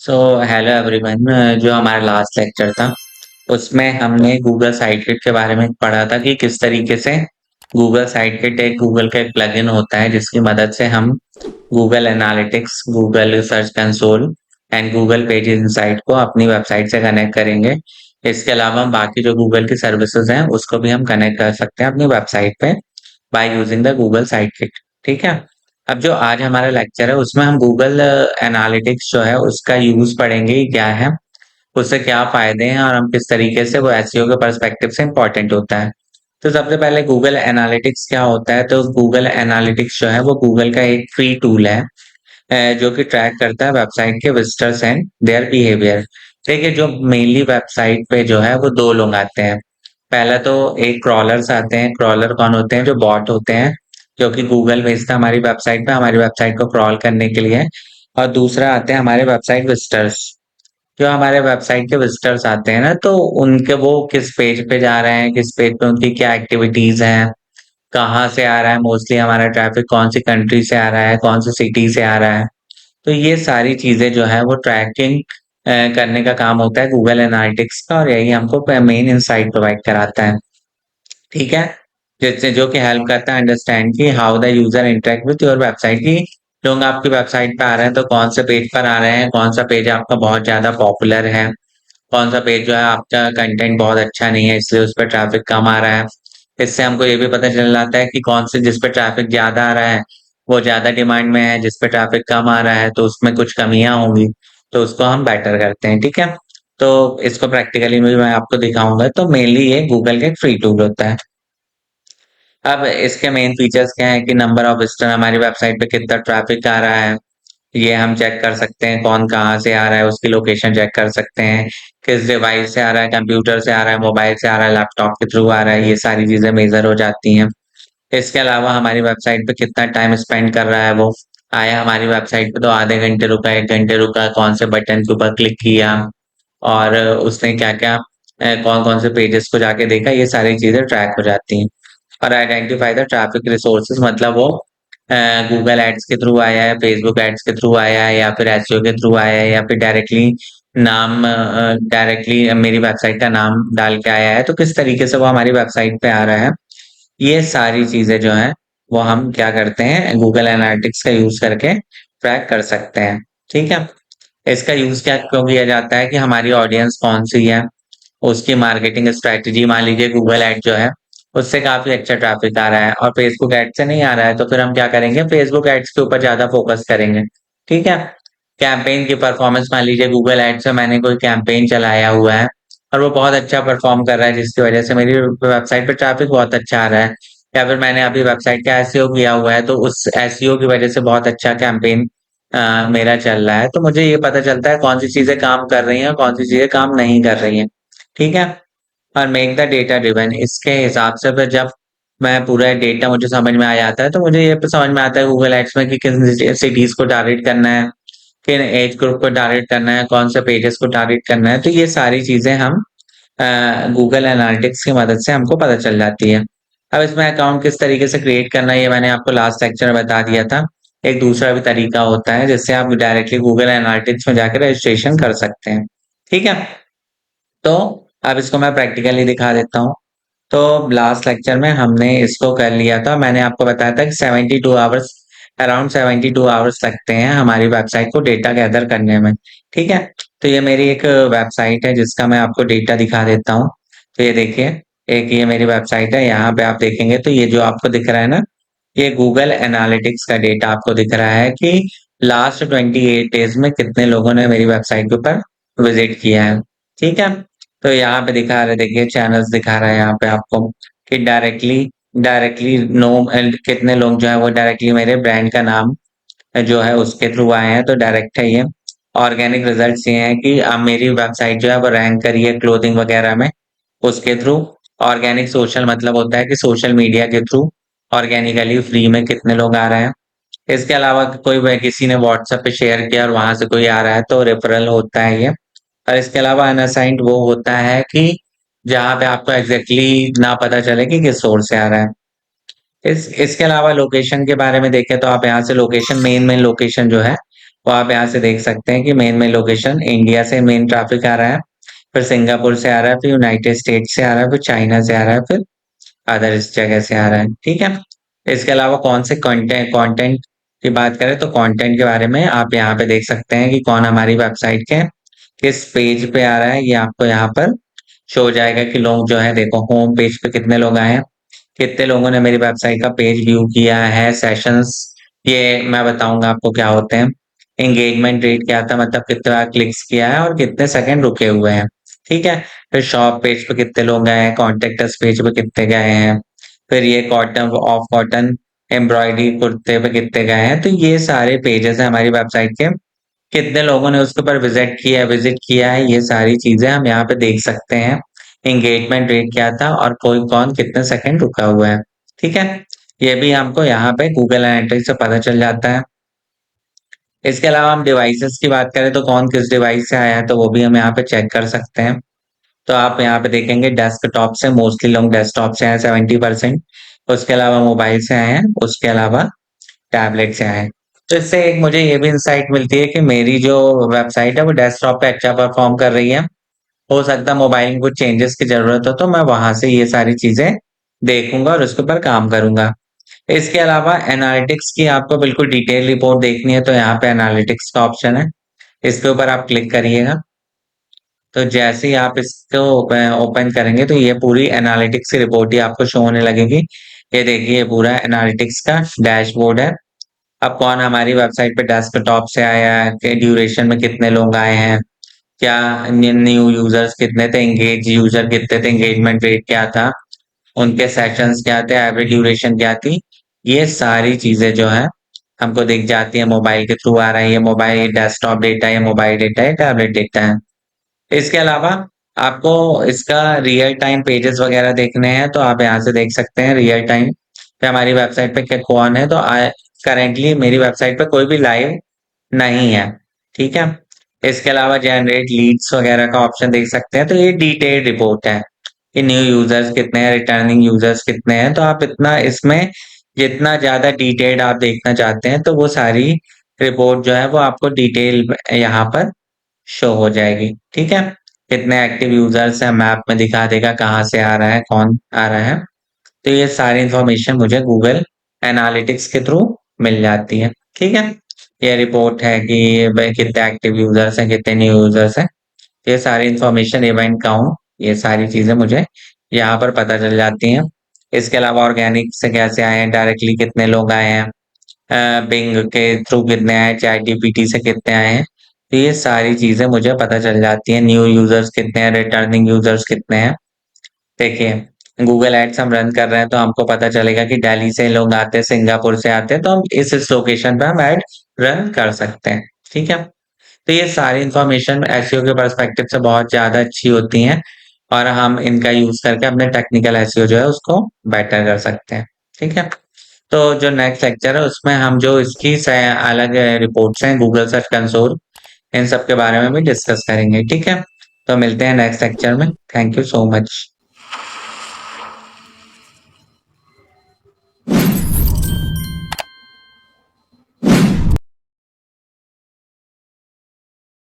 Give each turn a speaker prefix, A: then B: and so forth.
A: So hello everyone. जो हमारा last lecture था उसमें हमने गूगल साइडकिट के बारे में पढ़ा था कि किस तरीके से गूगल साइडकिट एक गूगल का एक प्लगइन होता है जिसकी मदद से हम Google analytics, Google search console and Google page insight को अपनी वेबसाइट से कनेक्ट करेंगे। इसके अलावा हम बाकी जो गूगल की सर्विसेज हैं उसको भी हम कनेक्ट कर सकते हैं अपनी वेबसाइट पे बाय यूजिंग द गूगल साइडकिट। ठीक है। अब जो आज हमारा लेक्चर है उसमें हम गूगल एनालिटिक्स जो है उसका यूज पढ़ेंगे कि क्या है, उससे क्या फायदे हैं और हम किस तरीके से वो एसईओ के पर्सपेक्टिव से इम्पोर्टेंट होता है। तो सबसे पहले गूगल एनालिटिक्स क्या होता है? तो गूगल एनालिटिक्स जो है वो गूगल का एक फ्री टूल है जो कि ट्रैक करता है वेबसाइट के विजिटर्स एंड देयर बिहेवियर। देखिए, जो मेनली वेबसाइट पे जो है वो दो लोग आते हैं। पहला तो एक क्रॉलर्स आते हैं। क्रॉलर कौन होते हैं? जो बॉट होते हैं, जो कि गूगल भेजता है हमारी वेबसाइट पे हमारी वेबसाइट को क्रॉल करने के लिए। और दूसरा आते हैं हमारे वेबसाइट विजिटर्स। जो हमारे वेबसाइट के विजिटर्स आते हैं ना, तो उनके वो किस पेज पे जा रहे हैं, किस पेज पे उनकी क्या एक्टिविटीज हैं, कहाँ से आ रहा है, मोस्टली हमारा ट्रैफिक कौन सी कंट्री से आ रहा है, कौन सी सिटी से आ रहा है। तो ये सारी चीजें जो है वो ट्रैकिंग करने का काम होता है गूगल एनालिटिक्स का, और यही हमको मेन इंसाइट प्रोवाइड कराता है। ठीक है। जिससे जो कि हेल्प करता है अंडरस्टैंड कि how the user interact with your website, की लोग आपकी वेबसाइट पे आ रहे हैं तो कौन से पेज पर आ रहे हैं, कौन सा पेज आपका बहुत ज्यादा पॉपुलर है, कौन सा पेज जो है आपका कंटेंट बहुत अच्छा नहीं है इसलिए उस पर ट्रैफिक कम आ रहा है। इससे हमको ये भी पता चल जाता है कि कौन से जिस पे ट्रैफिक ज्यादा आ रहा है वो ज्यादा डिमांड में है, जिस पे ट्रैफिक कम आ रहा है तो उसमें कुछ कमियां होंगी, तो उसको हम बेटर करते हैं। ठीक है। तो इसको प्रैक्टिकली में भी मैं आपको दिखाऊंगा। तो मेनली ये गूगल का एक फ्री टूल होता है। अब इसके मेन फीचर्स क्या है कि नंबर ऑफ विजिटर, हमारी वेबसाइट पे कितना ट्रैफिक आ रहा है ये हम चेक कर सकते हैं। कौन कहाँ से आ रहा है उसकी लोकेशन चेक कर सकते हैं। किस डिवाइस से आ रहा है, कंप्यूटर से आ रहा है, मोबाइल से आ रहा है, लैपटॉप के थ्रू आ रहा है, ये सारी चीजें मेजर हो जाती हैं। इसके अलावा हमारी वेबसाइट पे कितना टाइम स्पेंड कर रहा है वो, आया हमारी वेबसाइट पे तो आधे घंटे रुका, 1 घंटे रुका, कौन से बटन के ऊपर क्लिक किया, और उसने क्या क्या कौन कौन से पेजेस को जाके देखा, ये सारी चीजें ट्रैक हो जाती हैं। और आइडेंटिफाई द ट्रैफिक रिसोर्सेज, मतलब वो गूगल एड्स के थ्रू आया है, फेसबुक एड्स के थ्रू आया है, या फिर एसईओ के थ्रू आया है, या फिर डायरेक्टली मेरी वेबसाइट का नाम डाल के आया है, तो किस तरीके से वो हमारी वेबसाइट पे आ रहा है। ये सारी चीजें जो है वो हम क्या करते हैं, गूगल एनालिटिक्स का यूज करके ट्रैक कर सकते हैं। ठीक है। इसका यूज क्या क्यों किया जाता है कि हमारी ऑडियंस कौन सी है, उसकी मार्केटिंग स्ट्रेटजी, मान लीजिए गूगल एड जो है उससे काफी अच्छा ट्रैफिक आ रहा है और फेसबुक एड से नहीं आ रहा है, तो फिर हम क्या करेंगे, फेसबुक एड्स के ऊपर ज्यादा फोकस करेंगे। ठीक है। कैंपेन की परफॉर्मेंस, मान लीजिए गूगल एड से मैंने कोई कैंपेन चलाया हुआ है और वो बहुत अच्छा परफॉर्म कर रहा है जिसकी वजह से मेरी वेबसाइट पे ट्रैफिक बहुत अच्छा आ रहा है, या फिर मैंने अभी वेबसाइट का एसईओ किया हुआ है तो उस एसईओ की वजह से बहुत अच्छा कैंपेन मेरा चल रहा है, तो मुझे ये पता चलता है कौन सी चीजें काम कर रही हैं और कौन सी चीजें काम नहीं कर रही हैं। ठीक है। और मेक द डेटा ड्रिवन, इसके हिसाब से फिर जब मैं पूरा डेटा मुझे समझ में आ जाता है तो मुझे ये समझ में आता है गूगल एड्स में कि किन सिटीज को टारगेट करना है, किन एज ग्रुप को टारगेट करना है, कौन से पेजेस को टारगेट करना है। तो ये सारी चीजें हम गूगल एनालिटिक्स की मदद से हमको पता चल जाती है। अब इसमें अकाउंट किस तरीके से क्रिएट करना है ये मैंने आपको लास्ट लेक्चर में बता दिया था। एक दूसरा भी तरीका होता है जिससे आप डायरेक्टली गूगल एनालिटिक्स में जाकर रजिस्ट्रेशन कर सकते हैं। ठीक है। तो अब इसको मैं प्रैक्टिकली दिखा देता हूँ। तो लास्ट लेक्चर में हमने इसको कर लिया था, मैंने आपको बताया था कि 72 आवर्स, अराउंड 72 आवर्स लगते हैं हमारी वेबसाइट को डेटा गैदर करने में। ठीक है। तो ये मेरी एक वेबसाइट है जिसका मैं आपको डेटा दिखा देता हूँ। तो ये देखिए, एक ये मेरी वेबसाइट है, यहाँ पे आप देखेंगे तो ये जो आपको दिख रहा है ना, ये गूगल एनालिटिक्स का डेटा आपको दिख रहा है कि लास्ट 28 डेज में कितने लोगों ने मेरी वेबसाइट के ऊपर विजिट किया है। ठीक है। तो यहाँ पे दिखा रहे, देखिए चैनल्स दिखा रहा है यहाँ पे आपको कि डायरेक्टली डायरेक्टली नो, कितने लोग जो है वो डायरेक्टली मेरे ब्रांड का नाम जो है उसके थ्रू आए हैं, तो डायरेक्ट है ये। ऑर्गेनिक रिजल्ट्स ये हैं कि अब मेरी वेबसाइट जो है वो रैंक करी है क्लोथिंग वगैरह में, उसके थ्रू। ऑर्गेनिक सोशल मतलब होता है कि सोशल मीडिया के थ्रू ऑर्गेनिकली फ्री में कितने लोग आ रहे हैं। इसके अलावा किसी ने व्हाट्सएप पे शेयर किया और वहां से कोई आ रहा है तो रेफरल होता है ये। और इसके अलावा अनअसाइंड वो होता है कि जहाँ पे आपको एग्जैक्टली ना पता चले कि किस सोर्स से आ रहा है। इसके अलावा लोकेशन के बारे में देखें तो आप यहाँ से लोकेशन, मेन मेन लोकेशन जो है वो आप यहाँ से देख सकते हैं कि मेन में लोकेशन इंडिया से मेन ट्रैफिक आ रहा है, फिर सिंगापुर से आ रहा है, फिर यूनाइटेड स्टेट से आ रहा है, फिर चाइना से आ रहा है, फिर अदर इस जगह से आ रहा है। ठीक है। इसके अलावा कौन से कंटेंट कंटेंट की बात करें तो कंटेंट के बारे में आप यहाँ पे देख सकते हैं कि कौन हमारी वेबसाइट के किस पेज पे आ रहा है। ये आपको यहाँ पर शो हो जाएगा कि लोग जो है, देखो होम पेज पे कितने लोग आए हैं, कितने लोगों ने मेरी वेबसाइट का पेज व्यू किया है, सेशंस ये मैं बताऊंगा आपको क्या होते हैं। एंगेजमेंट रेट क्या था, मतलब कितना क्लिक्स किया है और कितने सेकंड रुके हुए हैं। ठीक है। फिर शॉप पेज पे कितने लोग गए हैं, कॉन्टेक्ट अस पेज पे कितने गए हैं, फिर ये कॉटन ऑफ कॉटन एम्ब्रॉयडरी कुर्ते पे कितने गए हैं। तो ये सारे पेजेस हैं हमारी वेबसाइट के, कितने लोगों ने उसके ऊपर विजिट किया है, ये सारी चीजें हम यहाँ पे देख सकते हैं। एंगेजमेंट रेट क्या था और कोई कौन कितने सेकंड रुका हुआ है। ठीक है। ये भी हमको यहाँ पे गूगल एनालिटिक्स से पता चल जाता है। इसके अलावा हम डिवाइसेस की बात करें तो कौन किस डिवाइस से आया है तो वो भी हम यहाँ पे चेक कर सकते हैं। तो आप यहाँ पे देखेंगे डेस्कटॉप से मोस्टली लोग डेस्कटॉप से आए 70%। उसके अलावा मोबाइल से आए हैं, उसके अलावा टैबलेट से आए हैं। तो इससे एक मुझे ये भी इंसाइट मिलती है कि मेरी जो वेबसाइट है वो डेस्कटॉप पे अच्छा परफॉर्म कर रही है। हो सकता है मोबाइल में कुछ चेंजेस की जरूरत हो तो मैं वहां से ये सारी चीजें देखूंगा और उसके ऊपर काम करूंगा। इसके अलावा एनालिटिक्स की आपको बिल्कुल डिटेल रिपोर्ट देखनी है तो यहाँ पे एनालिटिक्स का ऑप्शन है, इसके ऊपर आप क्लिक करिएगा। तो जैसे ही आप इसको ओपन करेंगे तो ये पूरी एनालिटिक्स की रिपोर्ट ही आपको शो होने लगेगी। ये देखिए, ये पूरा एनालिटिक्स का डैशबोर्ड है। अब कौन हमारी वेबसाइट पे डेस्कटॉप से आया है, के ड्यूरेशन में कितने लोग आए हैं, क्या न्यू यूजर्स कितने थे, एंगेज यूजर कितने थे, एंगेजमेंट रेट क्या था, उनके सेशंस क्या थे, एवरेज ड्यूरेशन क्या थी। ये सारी चीजें जो है हमको दिख जाती है। मोबाइल के थ्रू आ रहा है, ये मोबाइल डेस्कटॉप डेटा है, मोबाइल डेटा है, टैबलेट डेटा है। इसके अलावा आपको इसका रियल टाइम पेजेस वगैरह देखने हैं तो आप यहाँ से देख सकते हैं रियल टाइम पे हमारी वेबसाइट पे क्या कौन है। तो करेंटली मेरी वेबसाइट पे कोई भी लाइव नहीं है। ठीक है। इसके अलावा जनरेट लीड्स वगैरह का ऑप्शन देख सकते हैं। तो ये डिटेल्ड रिपोर्ट है कि न्यू यूजर्स कितने हैं, रिटर्निंग यूजर्स कितने हैं। तो आप इतना इसमें जितना ज्यादा डिटेल्ड आप देखना चाहते हैं तो वो सारी रिपोर्ट जो है वो आपको डिटेल यहाँ पर शो हो जाएगी। ठीक है। कितने एक्टिव यूजर्स हैं मैप में दिखा देगा, कहाँ से आ रहा है, कौन आ रहा है। तो ये सारी इंफॉर्मेशन मुझे गूगल एनालिटिक्स के थ्रू मिल जाती है। ठीक है। ये रिपोर्ट है कि भाई कितने एक्टिव यूजर्स हैं, कितने न्यू यूजर्स हैं। ये सारी इंफॉर्मेशन, इवेंट काउंट, ये सारी चीजें मुझे यहाँ पर पता चल जाती हैं। इसके अलावा ऑर्गेनिक से कैसे आए हैं, डायरेक्टली कितने लोग आए हैं, बिंग के थ्रू कितने आए, चैट जीपीटी से कितने आए हैं। तो ये सारी चीजें मुझे पता चल जाती हैं। न्यू यूजर्स कितने हैं, रिटर्निंग यूजर्स कितने हैं। देखिए, गूगल एड्स हम रन कर रहे हैं तो हमको पता चलेगा कि दिल्ली से लोग आते हैं, सिंगापुर से आते हैं, तो हम इस लोकेशन पे हम एड रन कर सकते हैं। ठीक है। तो ये सारी इंफॉर्मेशन एसईओ के पर्सपेक्टिव से बहुत ज्यादा अच्छी होती हैं और हम इनका यूज करके अपने टेक्निकल एसईओ जो है उसको बेटर कर सकते हैं। ठीक है। तो जो नेक्स्ट लेक्चर है उसमें हम जो इसकी अलग रिपोर्ट्स हैं गूगल सर्च कंसोल, इन सब के बारे में भी डिस्कस करेंगे। ठीक है। तो मिलते हैं नेक्स्ट लेक्चर में। Thank you so much.